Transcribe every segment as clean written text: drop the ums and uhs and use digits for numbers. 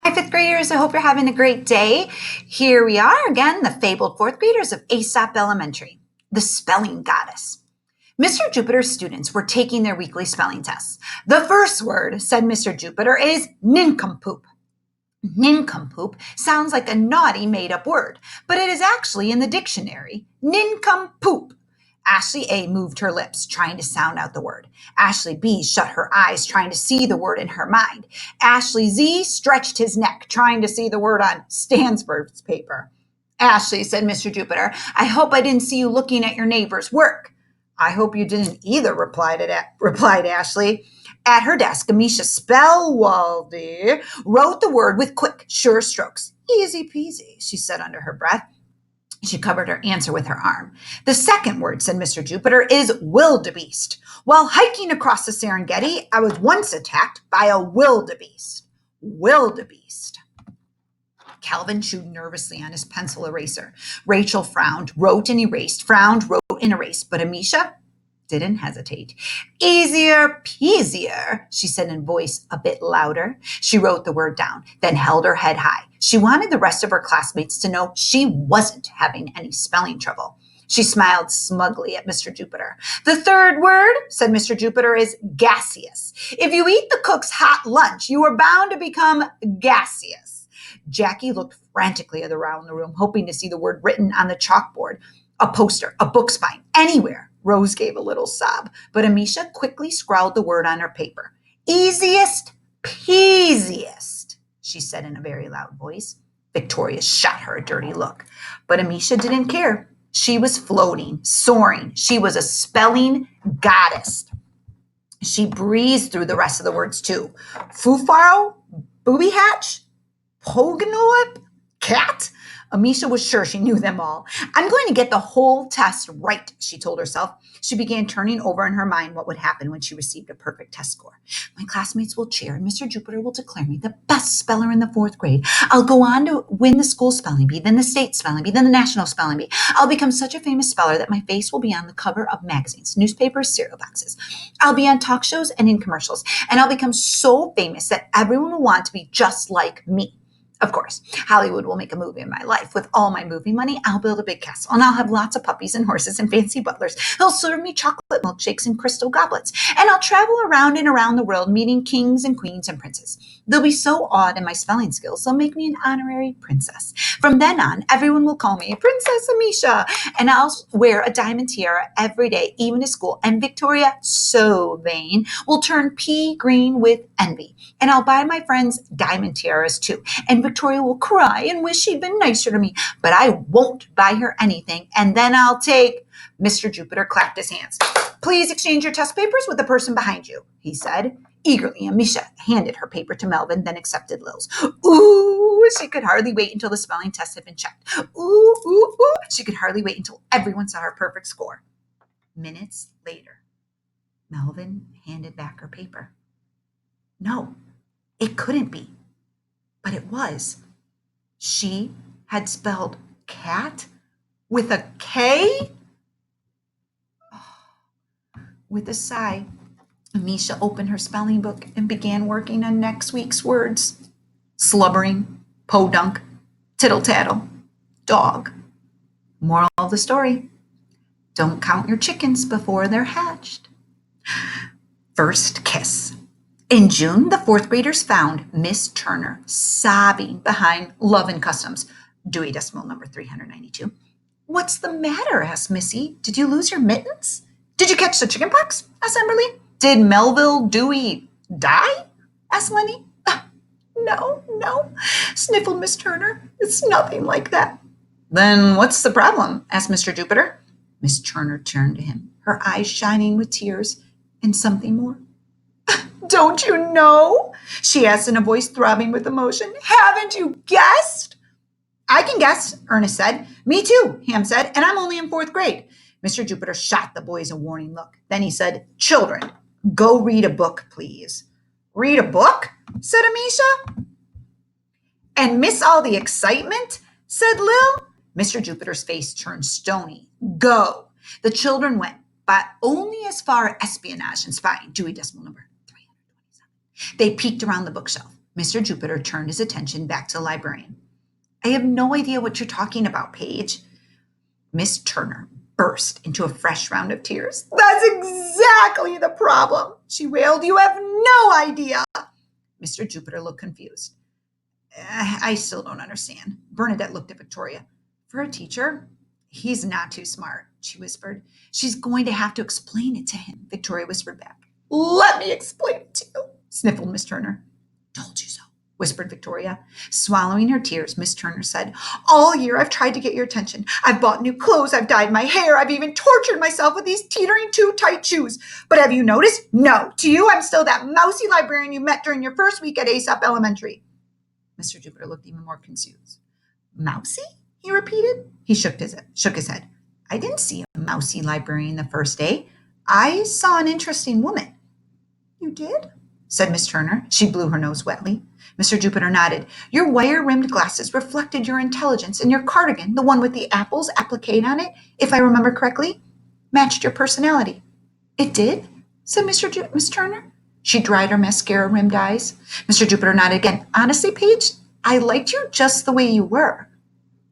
Hi, fifth graders. I hope you're having a great day. Here we are again, the fabled fourth graders of Aesop Elementary, the spelling goddess. Mr. Jupiter's students were taking their weekly spelling tests. The first word, said Mr. Jupiter, is nincompoop. Nincompoop sounds like a naughty made up word, but it is actually in the dictionary. Nincompoop. Ashley A moved her lips, trying to sound out the word. Ashley B shut her eyes, trying to see the word in her mind. Ashley Z stretched his neck, trying to see the word on Stansford's paper. Ashley, said Mr. Jupiter, I hope I didn't see you looking at your neighbor's work. I hope you didn't either, replied Ashley. At her desk, Amisha Spellwaldy wrote the word with quick, sure strokes. Easy peasy, she said under her breath. She covered her answer with her arm. The second word, said Mr. Jupiter, is wildebeest. While hiking across the Serengeti, I was once attacked by a wildebeest. Wildebeest. Calvin chewed nervously on his pencil eraser. Rachel frowned, wrote and erased, frowned, wrote and erased. But Amisha didn't hesitate. Easier peasier, she said in a voice a bit louder. She wrote the word down, then held her head high. She wanted the rest of her classmates to know she wasn't having any spelling trouble. She smiled smugly at Mr. Jupiter. The third word, said Mr. Jupiter, is gaseous. If you eat the cook's hot lunch, you are bound to become gaseous. Jackie looked frantically around the room, hoping to see the word written on the chalkboard, a poster, a book spine, anywhere. Rose gave a little sob, but Amisha quickly scrawled the word on her paper. Easiest peasiest, she said in a very loud voice. Victoria shot her a dirty look, but Amisha didn't care. She was floating, soaring. She was a spelling goddess. She breezed through the rest of the words too. Fufaro, booby hatch, Poganolip, cat. Amisha was sure she knew them all. I'm going to get the whole test right, she told herself. She began turning over in her mind what would happen when she received a perfect test score. My classmates will cheer, and Mr. Jupiter will declare me the best speller in the fourth grade. I'll go on to win the school spelling bee, then the state spelling bee, then the national spelling bee. I'll become such a famous speller that my face will be on the cover of magazines, newspapers, cereal boxes. I'll be on talk shows and in commercials, and I'll become so famous that everyone will want to be just like me. Of course, Hollywood will make a movie of my life. With all my movie money, I'll build a big castle, and I'll have lots of puppies and horses and fancy butlers. They'll serve me chocolate milkshakes in crystal goblets, and I'll travel around and around the world meeting kings and queens and princes. They'll be so awed in my spelling skills, they'll make me an honorary princess. From then on, everyone will call me Princess Amisha, and I'll wear a diamond tiara every day, even to school. And Victoria, so vain, will turn pea green with envy. And I'll buy my friends diamond tiaras too. And Victoria will cry and wish she'd been nicer to me, but I won't buy her anything. And then I'll take... Mr. Jupiter clapped his hands. Please exchange your test papers with the person behind you, he said. Eagerly, Amisha handed her paper to Melvin, then accepted Lil's. Ooh, she could hardly wait until the spelling test had been checked. Ooh, ooh, ooh. She could hardly wait until everyone saw her perfect score. Minutes later, Melvin handed back her paper. No, it couldn't be. But it was. She had spelled cat with a K? With a sigh, Amisha opened her spelling book and began working on next week's words. Slubbering, podunk, tittle-tattle, dog. Moral of the story, don't count your chickens before they're hatched. First kiss. In June, the fourth graders found Miss Turner sobbing behind Love and Customs, Dewey Decimal number 392. What's the matter? Asked Missy. Did you lose your mittens? Did you catch the chicken pox? Asked Emberly. Did Melville Dewey die? Asked Lenny. No, sniffled Miss Turner. It's nothing like that. Then what's the problem? Asked Mr. Jupiter. Miss Turner turned to him, her eyes shining with tears and something more. Don't you know? She asked in a voice throbbing with emotion. Haven't you guessed? I can guess, Ernest said. Me too, Ham said, and I'm only in fourth grade. Mr. Jupiter shot the boys a warning look. Then he said, Children, go read a book, please. Read a book? Said Amisha. And miss all the excitement? Said Lil. Mr. Jupiter's face turned stony. Go. The children went, but only as far as espionage and spying, Dewey Decimal number 327. They peeked around the bookshelf. Mr. Jupiter turned his attention back to the librarian. I have no idea what you're talking about, Paige. Miss Turner burst into a fresh round of tears. That's exactly the problem, she wailed. You have no idea. Mr. Jupiter looked confused. I still don't understand. Bernadette looked at Victoria. For a teacher, he's not too smart, she whispered. She's going to have to explain it to him, Victoria whispered back. Let me explain it to you, sniffled Miss Turner. Told you so, whispered Victoria. Swallowing her tears, Miss Turner said, all year I've tried to get your attention. I've bought new clothes, I've dyed my hair, I've even tortured myself with these teetering too tight shoes. But have you noticed? No. To you, I'm still that mousy librarian you met during your first week at Aesop Elementary. Mr. Jupiter looked even more confused. Mousy? He repeated. He shook his head. I didn't see a mousy librarian the first day. I saw an interesting woman. You did? Said Miss Turner. She blew her nose wetly. Mr. Jupiter nodded. Your wire-rimmed glasses reflected your intelligence, and your cardigan, the one with the apples appliqued on it, if I remember correctly, matched your personality. It did? Said Miss Turner. She dried her mascara-rimmed eyes. Mr. Jupiter nodded again. Honestly, Paige, I liked you just the way you were.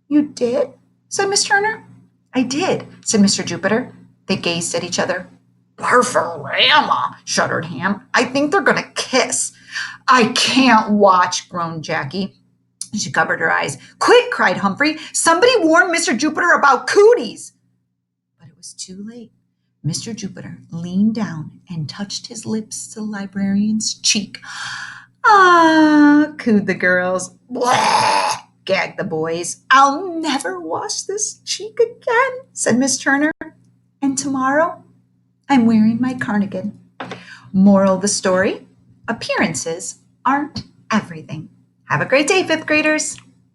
You did? Said Miss Turner. I did, said Mr. Jupiter. They gazed at each other. Barfarama, shuddered Ham. I think they're going to kiss. I can't watch, groaned Jackie. She covered her eyes. Quick, cried Humphrey. Somebody warn Mr. Jupiter about cooties. But it was too late. Mr. Jupiter leaned down and touched his lips to the librarian's cheek. Ah, cooed the girls. Blah, gagged the boys. I'll never wash this cheek again, said Miss Turner. And tomorrow, I'm wearing my cardigan. Moral of the story, appearances aren't everything. Have a great day, fifth graders.